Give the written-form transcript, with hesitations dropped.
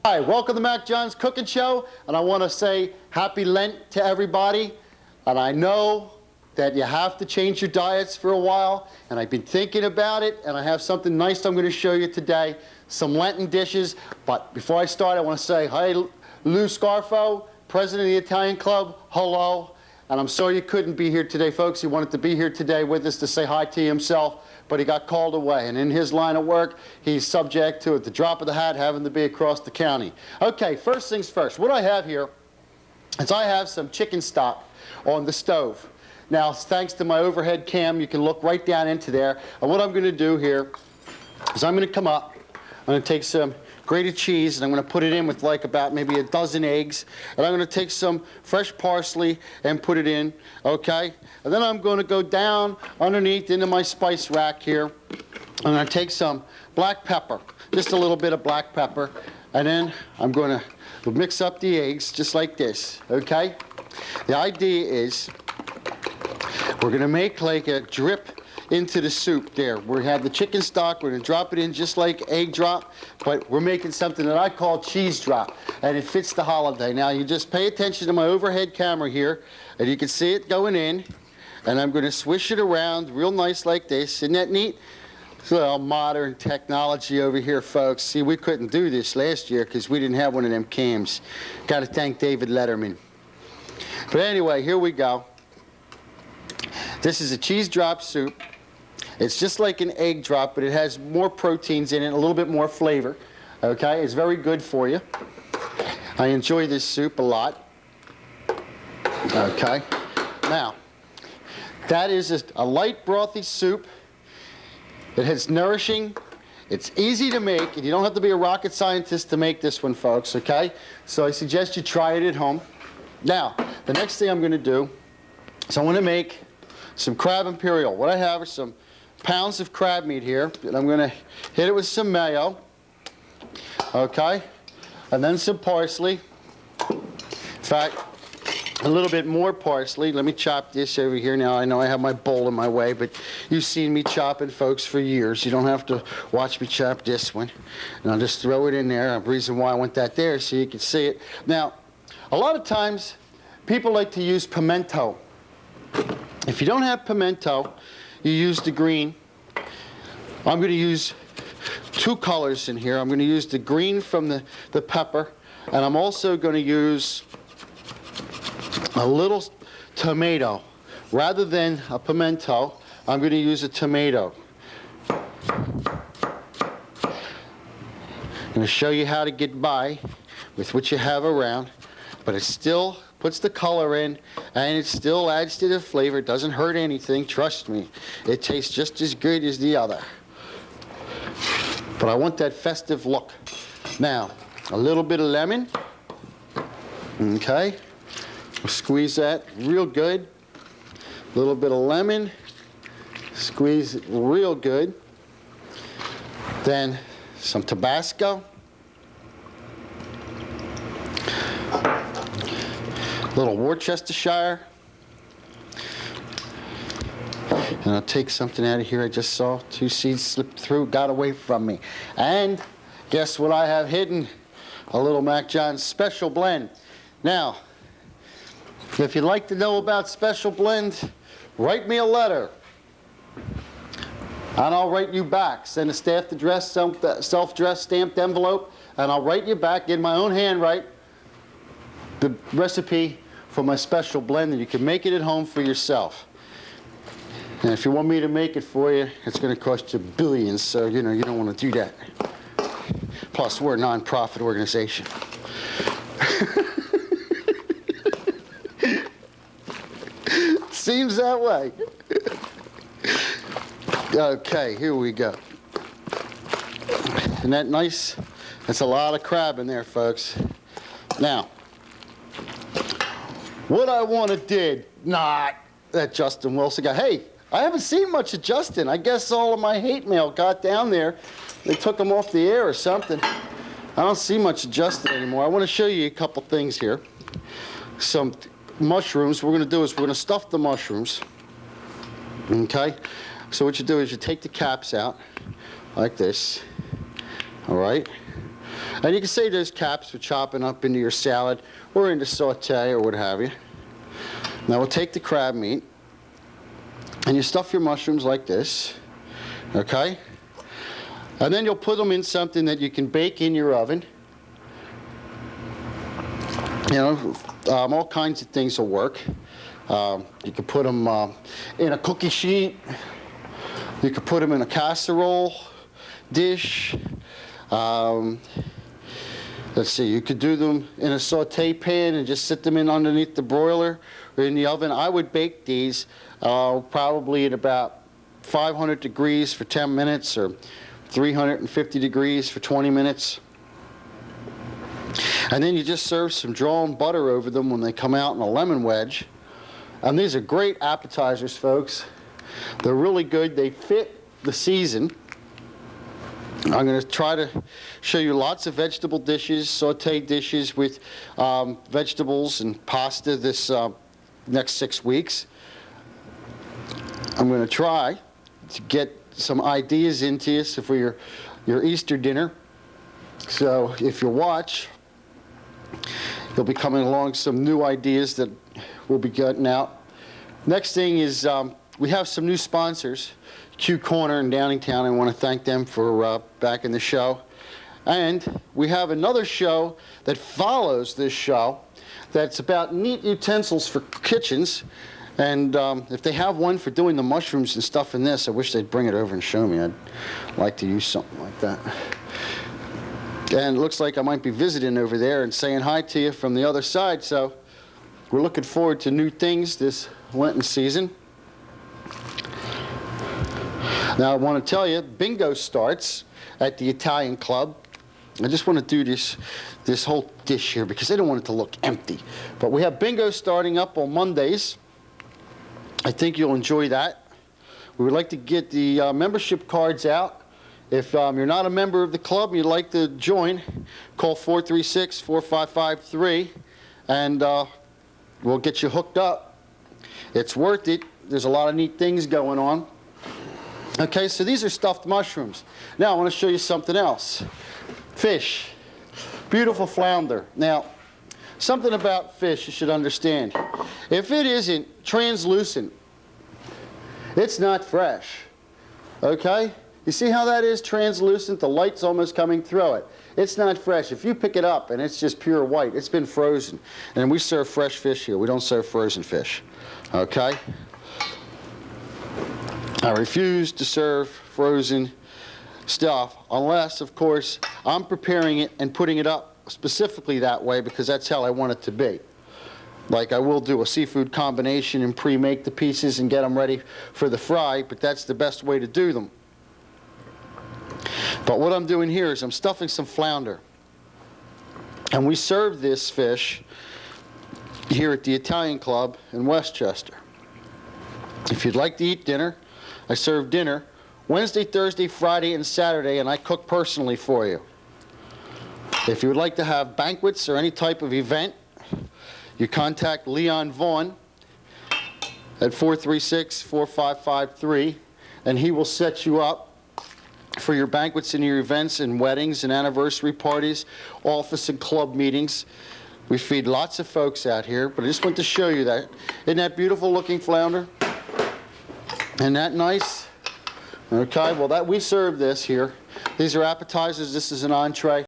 Hi, welcome to Macjon's Cooking Show, and I want to say Happy Lent to everybody. And I know that you have to change your diets for a while, and I've been thinking about it, and I have something nice I'm going to show you today, some Lenten dishes. But before I start, I want to say hi, Lou Scarfo, president of the Italian Club, hello. And I'm sorry you couldn't be here today, folks. He wanted to be here today with us to say hi to you himself, but he got called away. And in his line of work, he's subject to, at the drop of the hat, having to be across the county. Okay, first things first. What I have here is I have some chicken stock on the stove. Now, thanks to my overhead cam, you can look right down into there. And what I'm going to do here is I'm going to come up. I'm going to take some grated cheese, and I'm going to put it in with like about maybe a dozen eggs. And I'm going to take some fresh parsley and put it in, okay? And then I'm going to go down underneath into my spice rack here. I'm going to take some black pepper, just a little bit of black pepper. And then I'm going to mix up the eggs just like this, okay? The idea is we're going to make like a drip into the soup there. We have the chicken stock, we're going to drop it in just like egg drop, but we're making something that I call cheese drop, and it fits the holiday. Now you just pay attention to my overhead camera here, and you can see it going in, and I'm going to swish it around real nice like this. Isn't that neat? Well, modern technology over here, folks. See, we couldn't do this last year because we didn't have one of them cams. Got to thank David Letterman. But anyway, here we go. This is a cheese drop soup. It's just like an egg drop, but it has more proteins in it, a little bit more flavor. Okay, it's very good for you. I enjoy this soup a lot. Okay, now, that is a light brothy soup. It is nourishing. It's easy to make, and you don't have to be a rocket scientist to make this one, folks, okay? So I suggest you try it at home. Now, the next thing I'm going to do is I want to make some crab imperial. What I have are some pounds of crab meat here, and I'm going to hit it with some mayo, okay, and then some parsley. In fact, a little bit more parsley. Let me chop this over here. Now, I know I have my bowl in my way, but you've seen me chopping, folks, for years. You don't have to watch me chop this one. And I'll just throw it in there. The reason why I want that there so you can see it. Now, a lot of times, people like to use pimento. If you don't have pimento, you use the green. I'm going to use two colors in here. I'm going to use the green from the pepper, and I'm also going to use a little tomato. Rather than a pimento, I'm going to use a tomato. I'm going to show you how to get by with what you have around, but it still puts the color in, and it still adds to the flavor. It doesn't hurt anything, trust me. It tastes just as good as the other. But I want that festive look. Now, a little bit of lemon. Okay. We'll squeeze that real good. A little bit of lemon. Squeeze it real good. Then some Tabasco. Little Worcestershire. And I'll take something out of here. I just saw 2 seeds slip through, got away from me. And guess what I have hidden? A little Macjon special blend. Now, if you'd like to know about special blends, write me a letter. And I'll write you back. Send a staff-addressed, self-addressed stamped envelope, and I'll write you back in my own handwrite the recipe for my special blend, and you can make it at home for yourself. And if you want me to make it for you, it's going to cost you billions, so you don't want to do that. Plus, we're a non-profit organization. Seems that way. Okay, here we go. Isn't that nice? That's a lot of crab in there, folks. Now, what I did not that Justin Wilson guy. Hey, I haven't seen much of Justin. I guess all of my hate mail got down there. They took him off the air or something. I don't see much of Justin anymore. I want to show you a couple things here. Some mushrooms. What we're going to do is we're going to stuff the mushrooms. Okay? So what you do is you take the caps out like this. All right? And you can save those caps for chopping up into your salad or into saute or what have you. Now we'll take the crab meat and you stuff your mushrooms like this, okay? And then you'll put them in something that you can bake in your oven. You know, all kinds of things will work. You could put them in a cookie sheet. You could put them in a casserole dish. Let's see, you could do them in a saute pan and just sit them in underneath the broiler or in the oven. I would bake these probably at about 500 degrees for 10 minutes or 350 degrees for 20 minutes. And then you just serve some drawn butter over them when they come out in a lemon wedge. And these are great appetizers, folks. They're really good. They fit the season. I'm going to try to show you lots of vegetable dishes, sauteed dishes with vegetables and pasta this next 6 weeks. I'm going to try to get some ideas into you for your Easter dinner. So if you watch, you'll be coming along some new ideas that we'll be getting out. Next thing is we have some new sponsors. Q Corner in Downingtown. I want to thank them for backing the show. And we have another show that follows this show that's about neat utensils for kitchens. And if they have one for doing the mushrooms and stuff in this, I wish they'd bring it over and show me. I'd like to use something like that. And it looks like I might be visiting over there and saying hi to you from the other side. So we're looking forward to new things this Lenten season. Now I want to tell you, bingo starts at the Italian Club. I just want to do this whole dish here because I don't want it to look empty. But we have bingo starting up on Mondays. I think you'll enjoy that. We would like to get the membership cards out. If you're not a member of the club and you'd like to join, call 436-4553 and we'll get you hooked up. It's worth it. There's a lot of neat things going on. Okay, so these are stuffed mushrooms. Now I want to show you something else. Fish. Beautiful flounder. Now, something about fish you should understand. If it isn't translucent, it's not fresh. Okay? You see how that is translucent? The light's almost coming through it. It's not fresh. If you pick it up and it's just pure white, it's been frozen. And we serve fresh fish here. We don't serve frozen fish. Okay? I refuse to serve frozen stuff unless, of course, I'm preparing it and putting it up specifically that way because that's how I want it to be. Like I will do a seafood combination and pre-make the pieces and get them ready for the fry, but that's the best way to do them. But what I'm doing here is I'm stuffing some flounder. And we serve this fish here at the Italian Club in Westchester. If you'd like to eat dinner, I serve dinner Wednesday, Thursday, Friday, and Saturday, and I cook personally for you. If you would like to have banquets or any type of event, you contact Leon Vaughn at 436-4553, and he will set you up for your banquets and your events and weddings and anniversary parties, office and club meetings. We feed lots of folks out here, but I just want to show you that. Isn't that beautiful looking flounder? Isn't that nice? Okay, well we serve this here. These are appetizers. This is an entree.